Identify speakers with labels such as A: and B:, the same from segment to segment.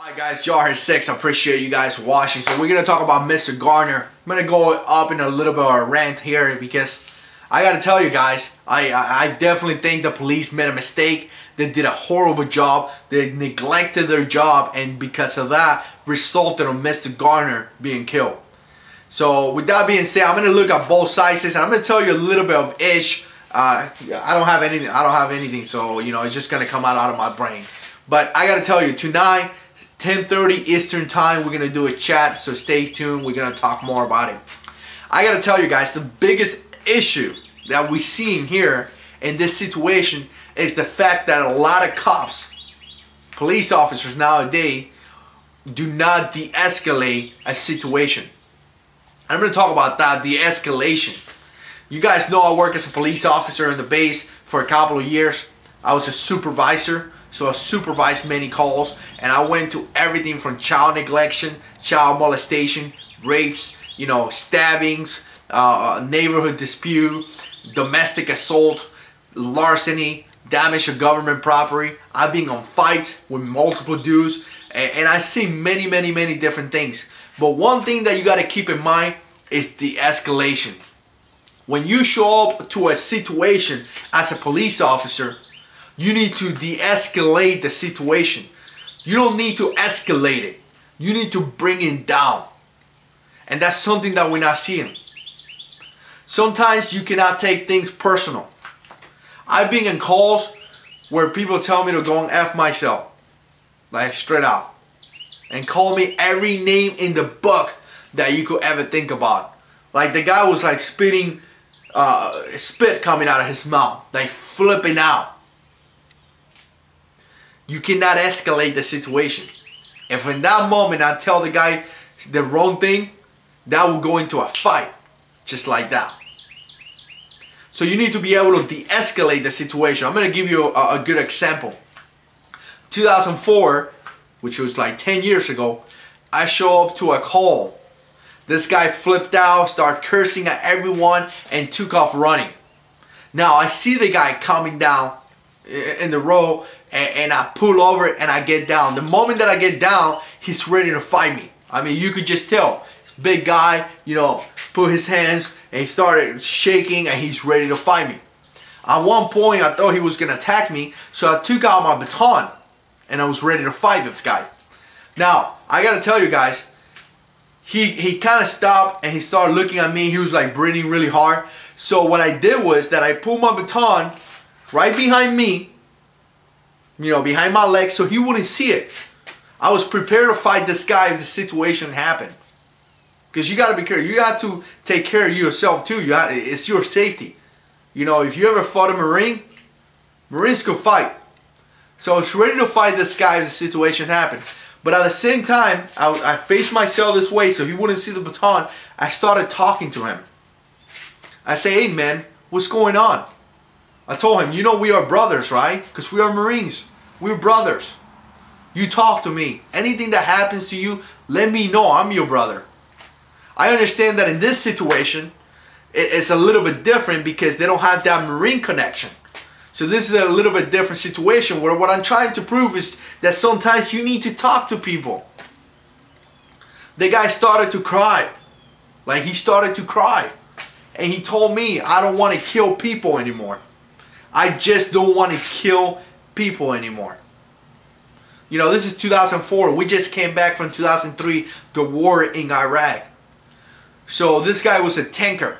A: Hi guys, JH6, I appreciate you guys watching. So we're going to talk about Mr. Garner. I'm going to go up in a little bit of a rant here because I got to tell you guys, I definitely think the police made a mistake. They did a horrible job. They neglected their job, and because of that, resulted in Mr. Garner being killed. So with that being said, I'm going to look at both sides and I'm going to tell you a little bit of ish. I don't have anything, so you know, it's just going to come out of my brain. But I got to tell you, tonight 10:30 Eastern time, we're going to do a chat, so stay tuned. We're going to talk more about it. I got to tell you guys, the biggest issue that we see in here in this situation is the fact that a lot of cops, police officers nowadays, do not de-escalate a situation. I'm going to talk about that, de-escalation. You guys know I work as a police officer in the base for a couple of years. I was a supervisor. So I supervised many calls, and I went to everything from child neglection, child molestation, rapes, you know, stabbings, neighborhood dispute, domestic assault, larceny, damage to government property. I've been on fights with multiple dudes, and I see many different things. But one thing that you got to keep in mind is the escalation. When you show up to a situation as a police officer, you need to de-escalate the situation. You don't need to escalate it. You need to bring it down. And that's something that we're not seeing. Sometimes you cannot take things personal. I've been in calls where people tell me to go and F myself. Like straight out. And call me every name in the book that you could ever think about. Like the guy was like spitting, spit coming out of his mouth. Like flipping out. You cannot escalate the situation. If in that moment I tell the guy the wrong thing, that will go into a fight. Just like that. So you need to be able to de-escalate the situation. I'm going to give you a good example. 2004, which was like 10 years ago, I show up to a call. This guy flipped out, started cursing at everyone, and took off running. Now I see the guy coming down in the road, and I pull over and I get down. The moment that I get down, he's ready to fight me. I mean, you could just tell. Big guy, you know, put his hands and he started shaking and he's ready to fight me. At one point, I thought he was going to attack me, so I took out my baton and I was ready to fight this guy. Now, I got to tell you guys, he kind of stopped and he started looking at me. He was like breathing really hard. So what I did was that I pulled my baton right behind me, you know, behind my legs, so he wouldn't see it. I was prepared to fight this guy if the situation happened. Because you got to be careful. You have to take care of yourself too. It's your safety. You know, if you ever fought a Marine, Marines could fight. So I was ready to fight this guy if the situation happened. But at the same time, I faced myself this way so he wouldn't see the baton. I started talking to him. I say, hey man, what's going on? I told him, you know we are brothers, right? Because we are Marines. We're brothers. You talk to me. Anything that happens to you, let me know. I'm your brother. I understand that in this situation, it's a little bit different because they don't have that Marine connection. So this is a little bit different situation where what I'm trying to prove is that sometimes you need to talk to people. The guy started to cry. Like he started to cry. And he told me, I don't want to kill people anymore. I just don't want to kill people anymore. You know, this is 2004. We just came back from 2003, the war in Iraq. So this guy was a tanker.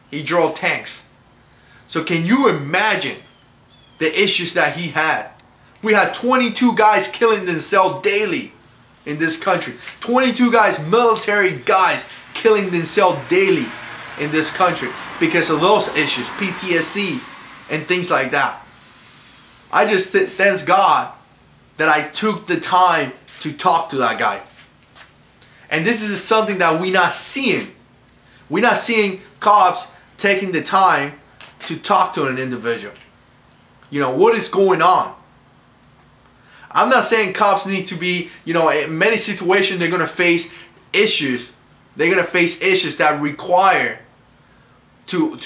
A: He drove tanks. So can you imagine the issues that he had? We had 22 guys killing themselves daily in this country. 22 guys, military guys, killing themselves daily in this country because of those issues, PTSD. And things like that. I just thank God that I took the time to talk to that guy. And this is something that we're not seeing. We're not seeing cops taking the time to talk to an individual. You know, what is going on? I'm not saying cops need to be, you know, in many situations they're going to face issues. They're going to face issues that require to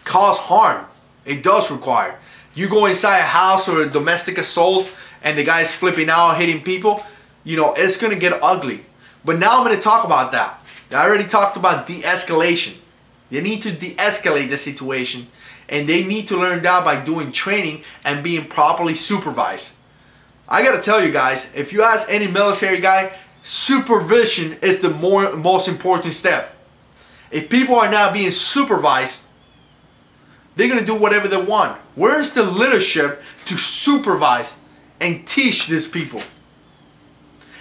A: cause harm. It does require. You go inside a house or a domestic assault and the guy's flipping out, hitting people, you know, it's going to get ugly. But now I'm going to talk about that. I already talked about de-escalation. They need to de-escalate the situation, and they need to learn that by doing training and being properly supervised. I got to tell you guys, if you ask any military guy, supervision is the most important step. If people are not being supervised, they're going to do whatever they want. Where's the leadership to supervise and teach these people?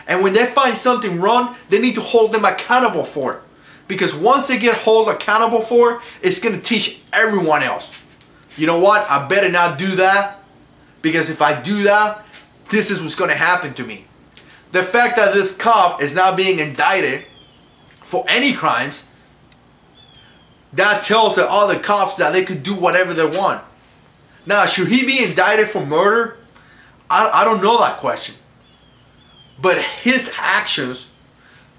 A: And when they find something wrong, they need to hold them accountable for it. Because once they get held accountable for it, it's going to teach everyone else. You know what? I better not do that. Because if I do that, this is what's going to happen to me. The fact that this cop is not being indicted for any crimes, that tells the other cops that they could do whatever they want. Now, should he be indicted for murder? I don't know that question. But his actions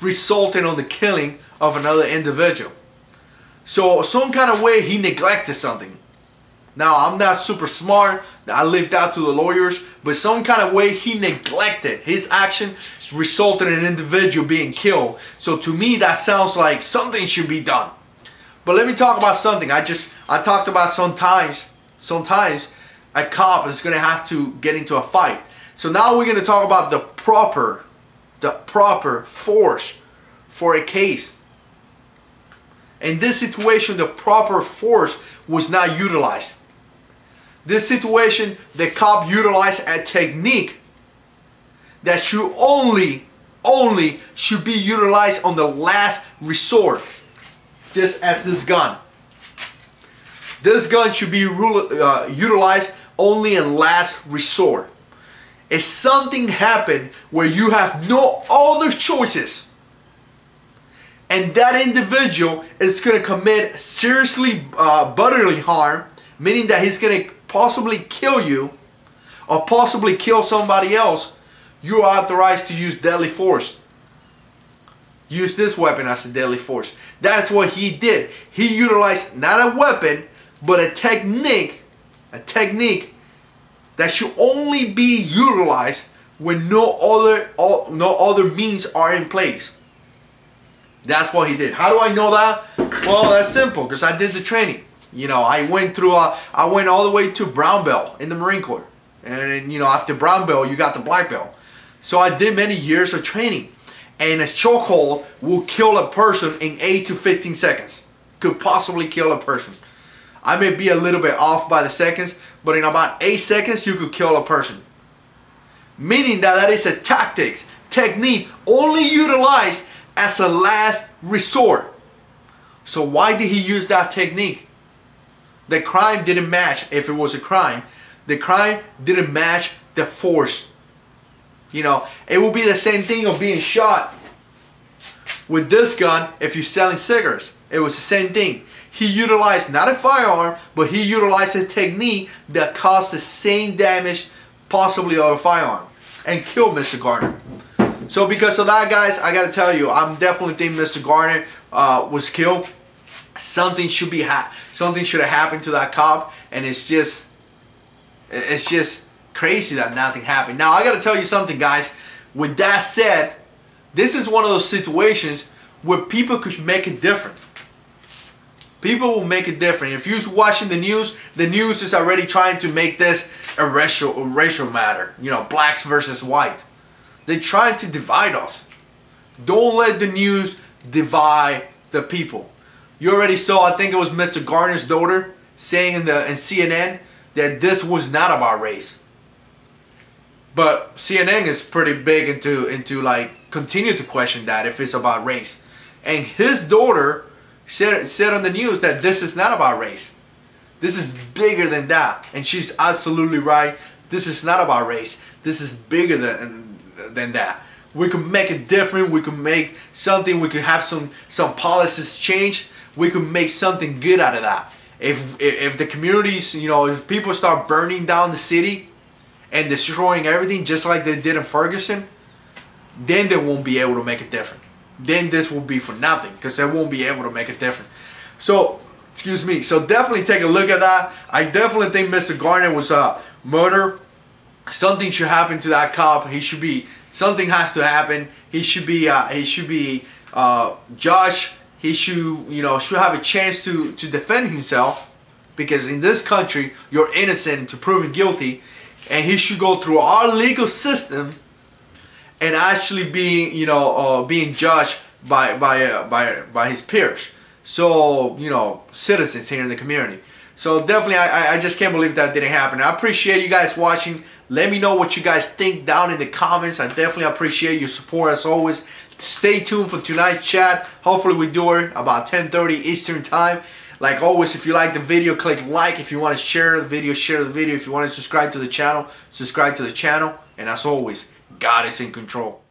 A: resulted on the killing of another individual. So some kind of way he neglected something. Now, I'm not super smart. I left out to the lawyers. But some kind of way he neglected. His action resulted in an individual being killed. So to me, that sounds like something should be done. But let me talk about something. I talked about sometimes a cop is going to have to get into a fight. So now we're going to talk about the proper force for a case. In this situation, the proper force was not utilized. This situation, the cop utilized a technique that should only should be utilized on the last resort. Just as this gun. This gun should be utilized only in last resort. If something happened where you have no other choices, and that individual is going to commit seriously bodily harm, meaning that he's going to possibly kill you or possibly kill somebody else, you are authorized to use deadly force. Use this weapon as a deadly force. That's what he did. He utilized not a weapon, but a technique that should only be utilized when no other means are in place. That's what he did. How do I know that? Well, that's simple, because I did the training. You know, I went all the way to brown belt in the Marine Corps. And you know, after brown belt, you got the black belt. So I did many years of training. And a chokehold will kill a person in 8 to 15 seconds. Could possibly kill a person. I may be a little bit off by the seconds, but in about 8 seconds, you could kill a person. Meaning that is a technique only utilized as a last resort. So why did he use that technique? The crime didn't match. If it was a crime, the crime didn't match the force. You know, it would be the same thing of being shot with this gun if you're selling cigarettes. It was the same thing. He utilized not a firearm, but he utilized a technique that caused the same damage possibly of a firearm and killed Mr. Garner. So because of that, guys, I got to tell you, I'm definitely thinking Mr. Garner was killed. Something should have happened to that cop, and it's just crazy that nothing happened. Now, I got to tell you something, guys. With that said, this is one of those situations where people could make it different. People will make it different. If you're watching the news is already trying to make this a racial matter. You know, blacks versus white. They're trying to divide us. Don't let the news divide the people. You already saw, I think it was Mr. Garner's daughter saying in CNN that this was not about race. But CNN is pretty big into like continue to question that if it's about race. And his daughter said on the news that this is not about race. This is bigger than that. And she's absolutely right. This is not about race. This is bigger than that. We can make it different. We can make something. We could have some policies change. We could make something good out of that. If the communities, you know, if people start burning down the city and destroying everything just like they did in Ferguson, then they won't be able to make it different. Then this will be for nothing because they won't be able to make it different. So, excuse me. So definitely take a look at that. I definitely think Mr. Garner was murdered. something should happen to that cop. Something has to happen. He should be judged. He should have a chance to defend himself, because in this country you're innocent to proven guilty, and he should go through our legal system and actually being judged by his peers. So, citizens here in the community. So definitely, I just can't believe that didn't happen. I appreciate you guys watching. Let me know what you guys think down in the comments. I definitely appreciate your support as always. Stay tuned for tonight's chat. Hopefully we do it about 10:30 Eastern time. Like always, if you like the video, click like. If you want to share the video, share the video. If you want to subscribe to the channel, subscribe to the channel. And as always, God is in control.